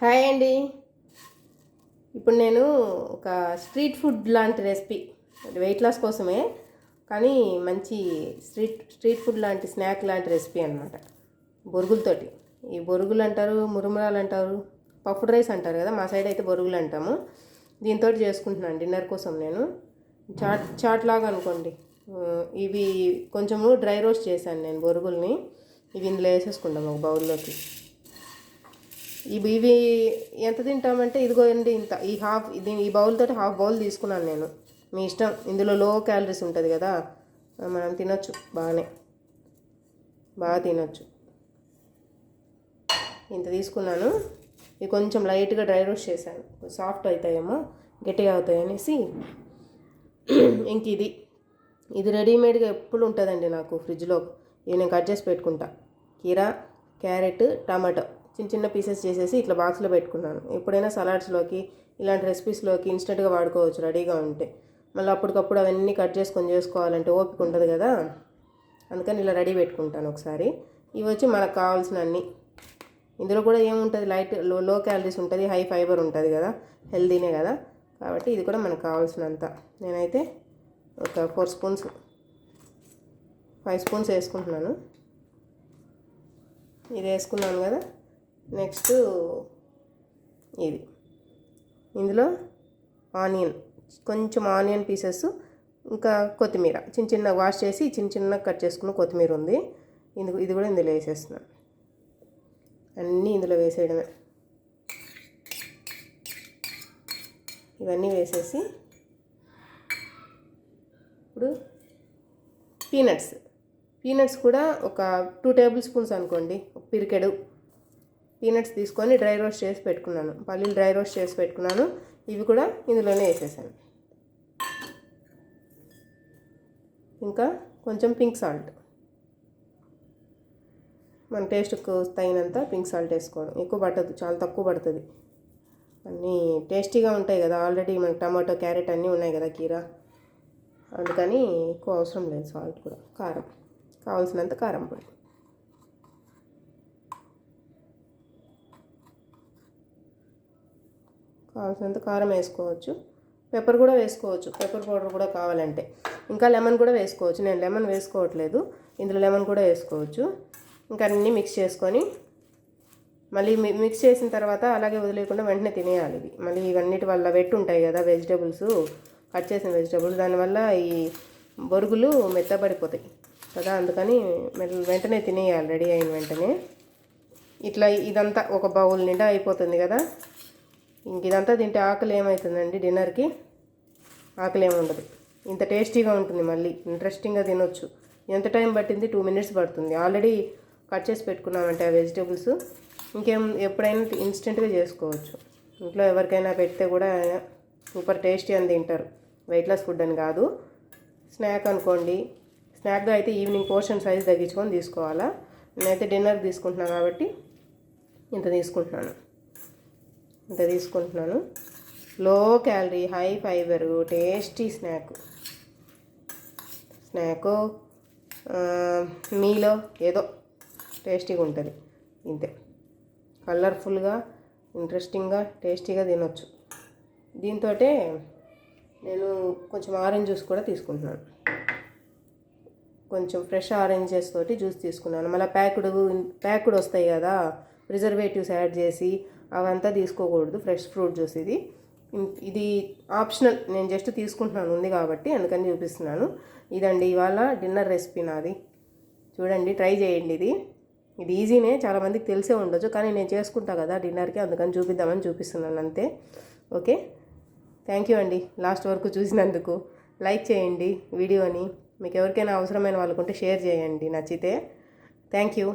Hi అండి. ఇప్పుడు నేను ఒక స్ట్రీట్ ఫుడ్ లాంటి రెసిపీ, వెయిట్ లాస్ కోసమే కానీ మంచి స్ట్రీట్ ఫుడ్ లాంటి స్నాక్ లాంటి రెసిపీ అనమాట. బొరుగులతోటి. ఈ బొరుగులు అంటారు, మురుమురాలు అంటారు, పఫ్డ్ రైస్ అంటారు కదా, మా సైడ్ అయితే బొరుగులు అంటాము. దీంతో చేసుకుంటున్నాను డిన్నర్ కోసం నేను. చాట్ లాగా అనుకోండి. ఇవి కొంచెము డ్రై రోస్ట్ చేశాను నేను బొరుగుల్ని. ఇవి ఇందులో వేసేసుకుంటాం ఒక బౌల్లోకి. ఇవి ఎంత తింటామంటే ఇదిగో అండి ఇంత, ఈ బౌల్ తోటి హాఫ్ బౌల్ తీసుకున్నాను నేను. మీ ఇష్టం, ఇందులో లో క్యాలరీస్ ఉంటుంది కదా, మనం తినొచ్చు, బాగా తినొచ్చు. ఇంత తీసుకున్నాను. ఇవి కొంచెం లైట్గా డ్రై రోస్ట్ చేశాను, సాఫ్ట్ అవుతాయేమో, గట్టిగా అవుతాయి అనేసి. ఇంక ఇది రెడీమేడ్గా ఎప్పుడు ఉంటుందండి నాకు ఫ్రిడ్జ్లో. ఇవి నేను కట్ చేసి పెట్టుకుంటా. కీరా, క్యారెట్, టమాటో చిన్న చిన్న పీసెస్ చేసేసి ఇట్లా బాక్స్లో పెట్టుకున్నాను. ఎప్పుడైనా సలాడ్స్లోకి, ఇలాంటి రెసిపీస్లోకి ఇన్స్టెంట్గా వాడుకోవచ్చు రెడీగా ఉంటే. మళ్ళీ అప్పటికప్పుడు అవన్నీ కట్ చేసుకొని చేసుకోవాలంటే ఓపిక ఉండదు కదా, అందుకని ఇలా రెడీ పెట్టుకుంటాను ఒకసారి. ఇవి వచ్చి మనకు కావాల్సిన అన్నీ. ఇందులో కూడా ఏముంటుంది, లో క్యాలరీస్ ఉంటుంది, హై ఫైబర్ ఉంటుంది కదా, హెల్దీనే కదా, కాబట్టి ఇది కూడా మనకు కావాల్సినంత. నేనైతే ఒక 5 స్పూన్స్ వేసుకుంటున్నాను. ఇది వేసుకున్నాను కదా. నెక్స్ట్ ఇందులో కొంచెం ఆనియన్ పీసెస్, ఇంకా కొత్తిమీర చిన్న వాష్ చేసి చిన్న కట్ చేసుకున్న కొత్తిమీర ఉంది. ఇది కూడా ఇందులో వేసేస్తున్నాను. అన్నీ ఇందులో వేసేయడమే. ఇవన్నీ వేసేసి ఇప్పుడు పీనట్స్ కూడా ఒక 2 టేబుల్ స్పూన్స్ అనుకోండి, ఒక పిరికెడు పీనట్స్ తీసుకొని డ్రై రోస్ట్ చేసి పెట్టుకున్నాను. పల్లీలు డ్రై రోస్ట్ చేసి పెట్టుకున్నాను. ఇవి కూడా ఇందులోనే వేసేసాను. ఇంకా కొంచెం పింక్ సాల్ట్, మన టేస్ట్కు తగినంత పింక్ సాల్ట్ వేసుకోవడం. ఎక్కువ పట్టదు, చాలా తక్కువ పడుతుంది. అన్నీ టేస్టీగా ఉంటాయి కదా, ఆల్రెడీ మనకి టమాటో, క్యారెట్ అన్నీ ఉన్నాయి కదా, కీరా, అందుకని ఎక్కువ అవసరం లేదు సాల్ట్ కూడా. కారం కావాల్సినంత కారం పొడి, కావాల్సినంత కారం వేసుకోవచ్చు. పెప్పర్ కూడా వేసుకోవచ్చు, పెప్పర్ పౌడర్ కూడా కావాలంటే. ఇంకా లెమన్ కూడా వేసుకోవచ్చు. నేను లెమన్ వేసుకోవట్లేదు, ఇందులో లెమన్ కూడా వేసుకోవచ్చు. ఇంకా అన్నీ మిక్స్ చేసుకొని మళ్ళీ మిక్స్ చేసిన తర్వాత అలాగే వదిలేకుండా వెంటనే తినేయాలి. ఇవి మళ్ళీ ఇవన్నిటి వల్ల వెట్ ఉంటాయి కదా, వెజిటబుల్స్, కట్ చేసిన వెజిటబుల్స్, దానివల్ల ఈ బొరుగులు మెత్తబడిపోతాయి కదా, అందుకని వెంటనే తినేయాలి. రెడీ అయిన వెంటనే ఇట్లా ఇదంతా ఒక బౌల్ నిండా అయిపోతుంది కదా. ఇంక ఇదంతా తింటే ఆకలి ఏమవుతుందండి, డిన్నర్కి ఆకలి ఏముండదు. ఇంత టేస్టీగా ఉంటుంది, మళ్ళీ ఇంట్రెస్టింగ్గా తినొచ్చు. ఎంత టైం పట్టింది, 2 మినిట్స్ పడుతుంది. ఆల్రెడీ కట్ చేసి పెట్టుకున్నామంటే ఆ వెజిటబుల్స్. ఎప్పుడైనా ఇన్స్టెంట్గా చేసుకోవచ్చు. ఇంట్లో ఎవరికైనా పెడితే కూడా సూపర్ టేస్టీ అని తింటారు. వెయిట్ లాస్ ఫుడ్ అని కాదు, స్నాక్ అనుకోండి. స్నాక్గా అయితే ఈవినింగ్ పోర్షన్ సైజ్ తగ్గించుకొని తీసుకోవాలా. నేనైతే డిన్నర్ తీసుకుంటున్నాను కాబట్టి ఇంత తీసుకుంటున్నాను. Low calorie, high fibre, tasty snack మీలో ఏదో టేస్టీగా ఉంటుంది. ఇంతే, కలర్ఫుల్గా, ఇంట్రెస్టింగ్గా, టేస్టీగా తినొచ్చు. దీంతో నేను కొంచెం ఆరెంజ్ జ్యూస్ కూడా తీసుకుంటున్నాను. కొంచెం ఫ్రెష్ ఆరెంజెస్ తోటి జ్యూస్ తీసుకున్నాను. మళ్ళీ ప్యాక్డ్ వస్తాయి కదా, ప్రిజర్వేటివ్స్ యాడ్ చేసి అవంతా తీసుకోకూడదు. ఫ్రెష్ ఫ్రూట్ జ్యూస్ ఇది ఆప్షనల్, నేను జస్ట్ తీసుకుంటున్నాను, ఉంది కాబట్టి అందుకని చూపిస్తున్నాను. ఇదండి ఇవాళ డిన్నర్ రెసిపీ నాది. చూడండి, ట్రై చేయండి. ఇది ఈజీనే, చాలామందికి తెలిసే ఉండొచ్చు, కానీ నేను చేసుకుంటా కదా డిన్నర్కి, అందుకని చూపిద్దామని చూపిస్తున్నాను అంతే. ఓకే, థ్యాంక్ యూ అండి లాస్ట్ వరకు చూసినందుకు. లైక్ చేయండి వీడియోని. మీకు ఎవరికైనా అవసరమైన వాళ్ళకుంటే షేర్ చేయండి నచ్చితే. Thank you.